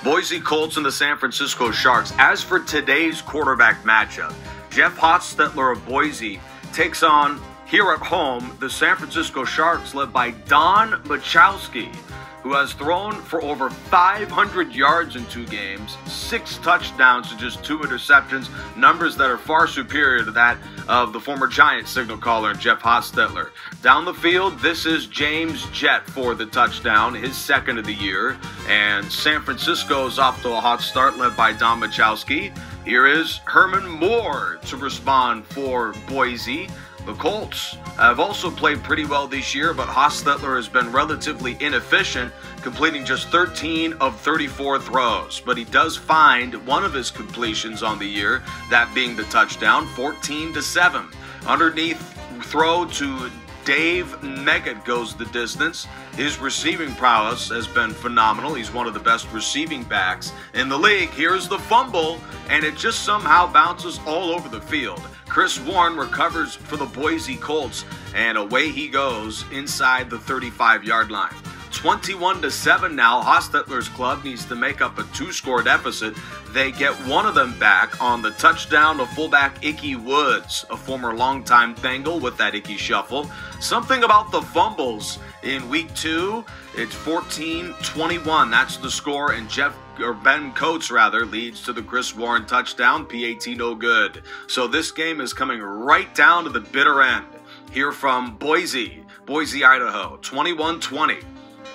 Boise Colts and the San Francisco Sharks. As for today's quarterback matchup, Jeff Hostetler of Boise takes on, here at home, the San Francisco Sharks led by Don Machowski, who has thrown for over 500 yards in 2 games, 6 touchdowns to just 2 interceptions, numbers that are far superior to that of the former Giants signal caller, Jeff Hostetler. Down the field, this is James Jett for the touchdown, his second of the year, and San Francisco's off to a hot start led by Don Machowski. Here is Herman Moore to respond for Boise. The Colts have also played pretty well this year, but Hostetler has been relatively inefficient, completing just 13 of 34 throws. But he does find one of his completions on the year, that being the touchdown, 14-7. Underneath throw to Dave Meggett goes the distance. His receiving prowess has been phenomenal. He's one of the best receiving backs in the league. Here's the fumble, and it just somehow bounces all over the field. Chris Warren recovers for the Boise Colts, and away he goes inside the 35-yard line. 21-7 now. Hostetler's club needs to make up a 2-score deficit. They get one of them back on the touchdown to fullback Ickey Woods, a former longtime Bengal with that Ickey shuffle. Something about the fumbles in week 2. It's 14-21. That's the score, and Ben Coates leads to the Chris Warren touchdown. PAT no good. So this game is coming right down to the bitter end. Here from Boise, Idaho, 21-20.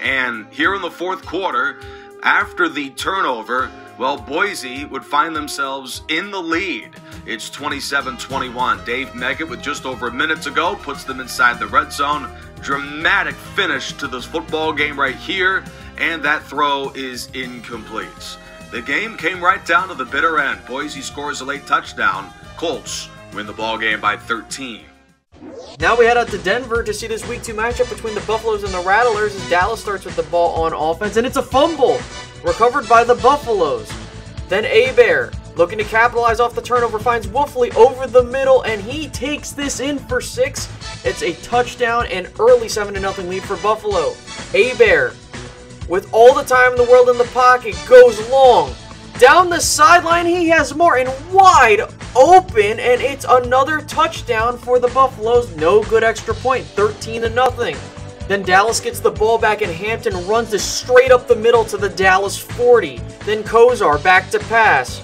And here in the fourth quarter, after the turnover, well, Boise would find themselves in the lead. It's 27-21. Dave Meggett, with just over a minute to go, puts them inside the red zone. Dramatic finish to this football game right here, and that throw is incomplete. The game came right down to the bitter end. Boise scores a late touchdown. Colts win the ball game by 13. Now we head out to Denver to see this Week 2 matchup between the Buffaloes and the Rattlers, as Dallas starts with the ball on offense, and it's a fumble recovered by the Buffaloes. Then Hebert, looking to capitalize off the turnover, finds WOLFLEY over the middle, and he takes this in for 6. It's a touchdown and early 7-0 lead for Buffalo. Hebert, with all the time in the world in the pocket, goes long. Down the sideline, he has Martin wide open, and it's another touchdown for the Buffaloes. No good extra point, 13-0. Then Dallas gets the ball back, and Hampton runs this straight up the middle to the Dallas 40. Then Kozar back to pass.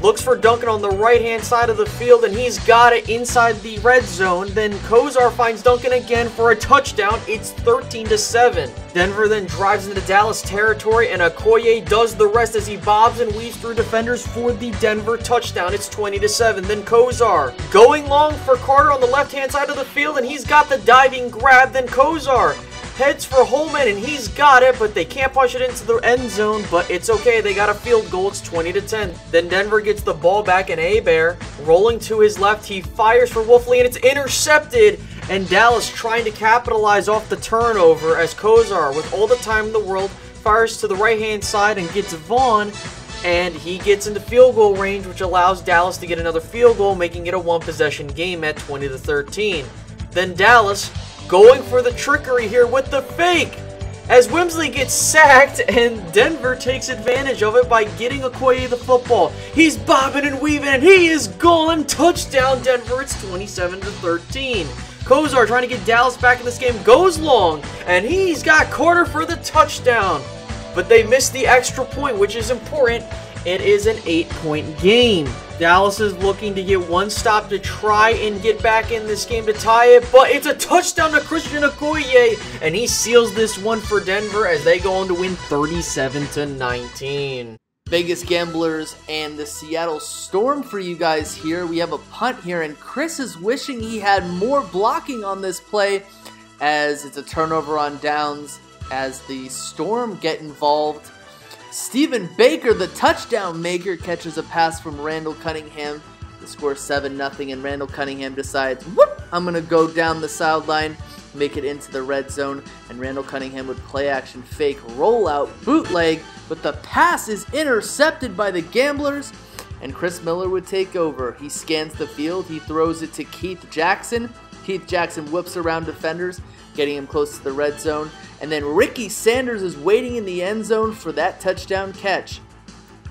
Looks for Duncan on the right-hand side of the field, and he's got it inside the red zone. Then Kozar finds Duncan again for a touchdown. It's 13-7. Denver then drives into Dallas territory, and Okoye does the rest as he bobs and weaves through defenders for the Denver touchdown. It's 20-7. Then Kozar going long for Carter on the left-hand side of the field, and he's got the diving grab. Then Kozar heads for Holman, and he's got it, but they can't push it into the end zone, but it's okay. They got a field goal. It's 20-10. Then Denver gets the ball back, and Hebert rolling to his left. He fires for WOLFLEY, and it's intercepted, and Dallas trying to capitalize off the turnover as Kozar, with all the time in the world, fires to the right-hand side and gets Vaughn, and he gets into field goal range, which allows Dallas to get another field goal, making it a one-possession game at 20-13. Then Dallas going for the trickery here with the fake, as Wimsley gets sacked, and Denver takes advantage of it by getting Okoye the football. He's bobbing and weaving, and he is gone. Touchdown, Denver. It's 27-13. Kozar trying to get Dallas back in this game, goes long, and he's got Carter for the touchdown. But they missed the extra point, which is important. It is an 8-point game. Dallas is looking to get one stop to try and get back in this game to tie it, but it's a touchdown to Christian Okoye, and he seals this one for Denver as they go on to win 37-19. Vegas Gamblers and the Seattle Storm for you guys here. We have a punt here, and Chris is wishing he had more blocking on this play, as it's a turnover on downs as the Storm get involved. Stephen Baker, the touchdown maker, catches a pass from Randall Cunningham. The score 7-0, and Randall Cunningham decides, whoop, I'm going to go down the sideline, make it into the red zone, and Randall Cunningham would play action fake rollout bootleg, but the pass is intercepted by the Gamblers, and Chris Miller would take over. He scans the field, he throws it to Keith Jackson. Keith Jackson whips around defenders, getting him close to the red zone, and then Ricky Sanders is waiting in the end zone for that touchdown catch.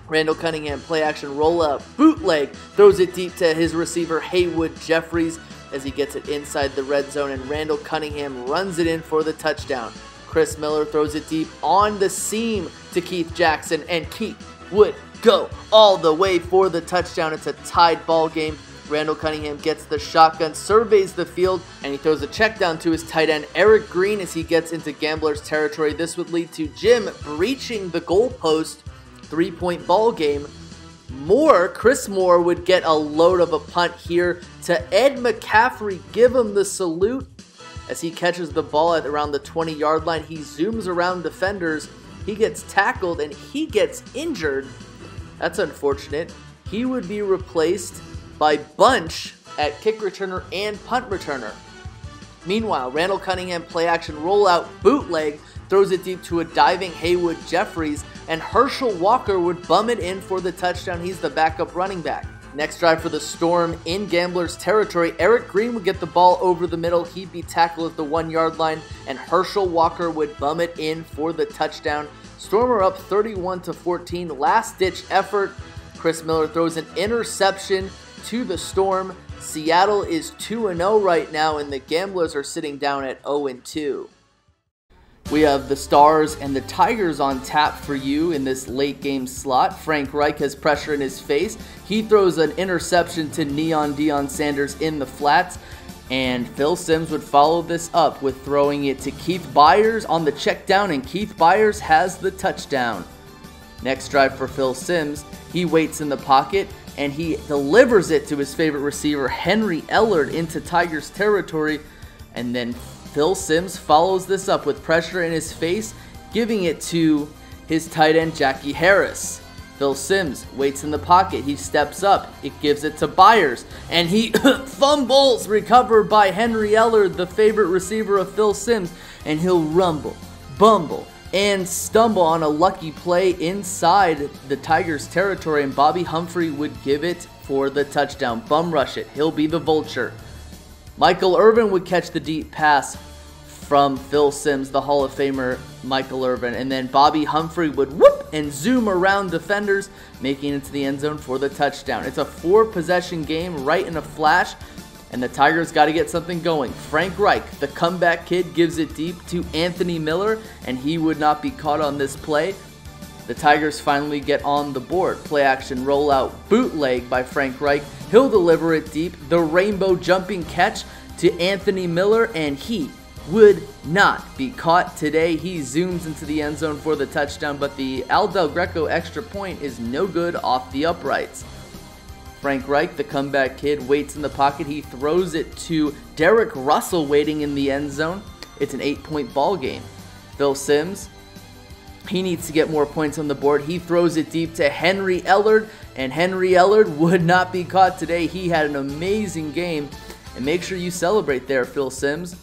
Randall Cunningham, play action rollout, bootleg, throws it deep to his receiver Haywood Jeffries as he gets it inside the red zone, and Randall Cunningham runs it in for the touchdown. Chris Miller throws it deep on the seam to Keith Jackson, and Keith would go all the way for the touchdown. It's a tied ball game. Randall Cunningham gets the shotgun, surveys the field, and he throws a check down to his tight end Eric Green as he gets into Gamblers territory. This would lead to Jim breaching the goalpost. 3-point ball game. Chris Moore would get a load of a punt here to Ed McCaffrey. Give him the salute as he catches the ball at around the 20-yard line. He zooms around defenders. He gets tackled and he gets injured. That's unfortunate. He would be replaced by Bunch at kick returner and punt returner. Meanwhile, Randall Cunningham play action rollout bootleg throws it deep to a diving Haywood Jeffries, and Herschel Walker would bum it in for the touchdown. He's the backup running back. Next drive for the Storm in Gamblers territory, Eric Green would get the ball over the middle. He'd be tackled at the 1-yard line, and Herschel Walker would bum it in for the touchdown. Storm are up 31-14. Last-ditch effort. Chris Miller throws an interception to the Storm. Seattle is 2-0 right now, and the Gamblers are sitting down at 0-2. We have the Stars and the Tigers on tap for you in this late game slot. Frank Reich has pressure in his face. He throws an interception to Neon Deion Sanders in the flats. And Phil Simms would follow this up with throwing it to Keith Byers on the check down, and Keith Byers has the touchdown. Next drive for Phil Simms, he waits in the pocket and he delivers it to his favorite receiver Henry Ellard into Tigers territory, and then Phil Simms follows this up with pressure in his face, giving it to his tight end Jackie Harris. Phil Simms waits in the pocket, he steps up, it gives it to Byers, and he fumbles, recovered by Henry Ellard, the favorite receiver of Phil Simms, and he'll rumble, bumble, and stumble on a lucky play inside the Tigers territory, and Bobby Humphrey would give it for the touchdown. Bum rush it, he'll be the vulture. Michael Irvin would catch the deep pass from Phil Simms, the Hall of Famer Michael Irvin, and then Bobby Humphrey would whoop and zoom around defenders, making it to the end zone for the touchdown. It's a 4-possession game right in a flash, and the Tigers got to get something going. Frank Reich, the comeback kid, gives it deep to Anthony Miller, and he would not be caught on this play. The Tigers finally get on the board. Play action rollout bootleg by Frank Reich. He'll deliver it deep. The rainbow jumping catch to Anthony Miller, and he would not be caught today. He zooms into the end zone for the touchdown, but the Aldel Greco extra point is no good off the uprights. Frank Reich, the comeback kid, waits in the pocket. He throws it to Derek Russell waiting in the end zone. It's an 8-point ball game. Phil Simms, he needs to get more points on the board. He throws it deep to Henry Ellard, and Henry Ellard would not be caught today. He had an amazing game, and make sure you celebrate there, Phil Simms.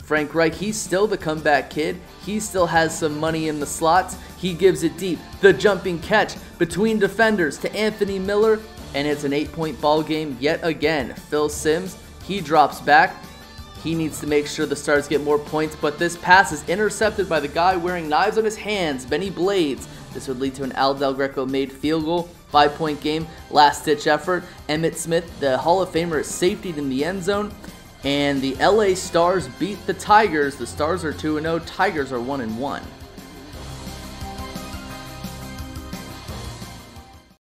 Frank Reich, he's still the comeback kid. He still has some money in the slots. He gives it deep. The jumping catch between defenders to Anthony Miller, and it's an 8-point ball game yet again. Phil Simms, he drops back. He needs to make sure the Stars get more points, but this pass is intercepted by the guy wearing knives on his hands, Benny Blades. This would lead to an Aldel Greco made field goal. 5-point game, last-ditch effort. Emmitt Smith, the Hall of Famer, is safetied in the end zone. And the LA Stars beat the Tigers. The Stars are 2-0, Tigers are 1-1.